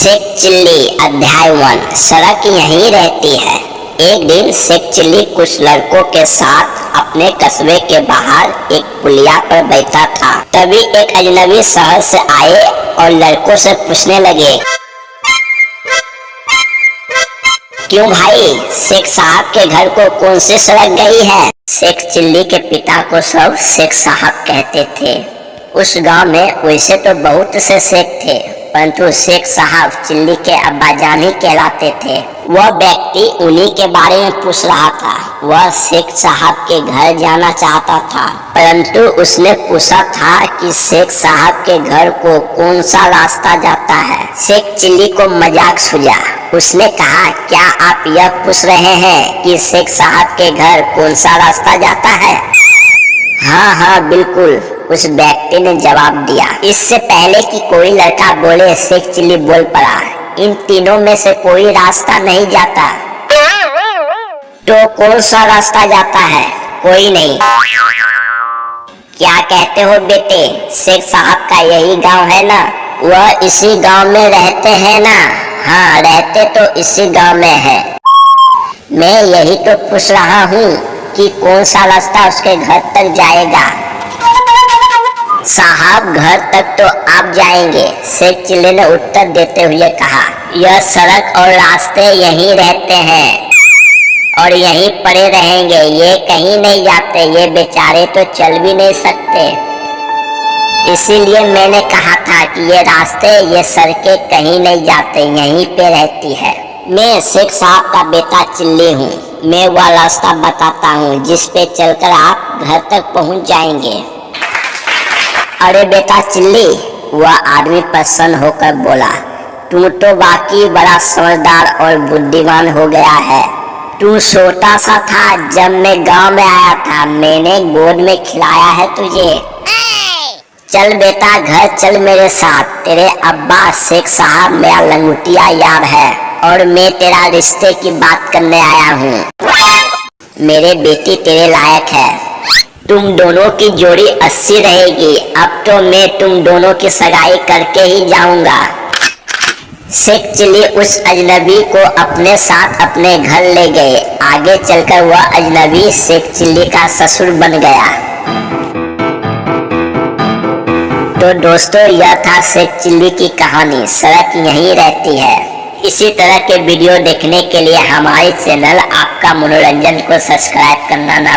Sheikh chilli अध्याय 1। सड़क यहीं रहती है। एक दिन शेख चिल्ली कुछ लड़कों के साथ अपने कस्बे के बाहर एक पुलिया पर बैठा था। तभी एक अजनबी शहर से आए और लड़कों से पूछने लगे, क्यों भाई, शेख साहब के घर को कौन सी सड़क गई है? शेख चिल्ली के पिता को सब शेख साहब कहते थे। उस गांव में वैसे तो बहुत से शेख थे, परंतु शेख साहब चिल्ली के अब्बाजान ही कहलाते थे। वह व्यक्ति उन्हीं के बारे में पूछ रहा था। वह शेख साहब के घर जाना चाहता था, परंतु उसने पूछा था कि शेख साहब के घर को कौन सा रास्ता जाता है। शेख चिल्ली को मजाक सूझा। उसने कहा, क्या आप यह पूछ रहे हैं कि शेख साहब के घर कौन सा रास्ता जाता है? हाँ, बिल्कुल, उस व्यक्ति ने जवाब दिया। इससे पहले कि कोई लड़का बोले, शेख चिल्ली बोल पड़ा, इन तीनों में से कोई रास्ता नहीं जाता। तो कौन सा रास्ता जाता है? कोई नहीं। क्या कहते हो बेटे, शेख साहब का यही गांव है ना? वह इसी गांव में रहते हैं ना? हाँ, रहते तो इसी गांव में है। मैं यही तो पूछ रहा हूँ कि कौन सा रास्ता उसके घर तक जाएगा। साहब, घर तक तो आप जाएंगे, शेख चिल्ली ने उत्तर देते हुए कहा। यह सड़क और रास्ते यहीं रहते हैं और यहीं पड़े रहेंगे, ये कहीं नहीं जाते। ये बेचारे तो चल भी नहीं सकते। इसीलिए मैंने कहा था कि ये रास्ते, ये सड़कें कहीं नहीं जाते, यहीं पे रहती है। मैं शेख साहब का बेटा चिल्ली हूँ। मैं वह रास्ता बताता हूँ जिस पे चलकर आप घर तक पहुँच जाएंगे। अरे बेटा चिल्ली, वह आदमी प्रसन्न होकर बोला, तू तो वाकई बड़ा समझदार और बुद्धिमान हो गया है। तू छोटा सा था जब मैं गांव में आया था, मैंने गोद में खिलाया है तुझे। चल बेटा, घर चल मेरे साथ। तेरे अब्बा शेख साहब मेरा लंगोटिया यार है और मैं तेरा रिश्ते की बात करने आया हूँ। मेरे बेटी तेरे लायक है। तुम दोनों की जोड़ी 80 रहेगी। अब तो मैं तुम दोनों की सगाई करके ही जाऊंगा। शेख चिल्ली उस अजनबी को अपने साथ अपने घर ले गए। आगे चलकर वह अजनबी शेख चिल्ली का ससुर बन गया। तो दोस्तों, यह था शेख चिल्ली की कहानी। सड़क यहीं रहती है। इसी तरह के वीडियो देखने के लिए हमारे चैनल आपका मनोरंजन को सब्सक्राइब करना ना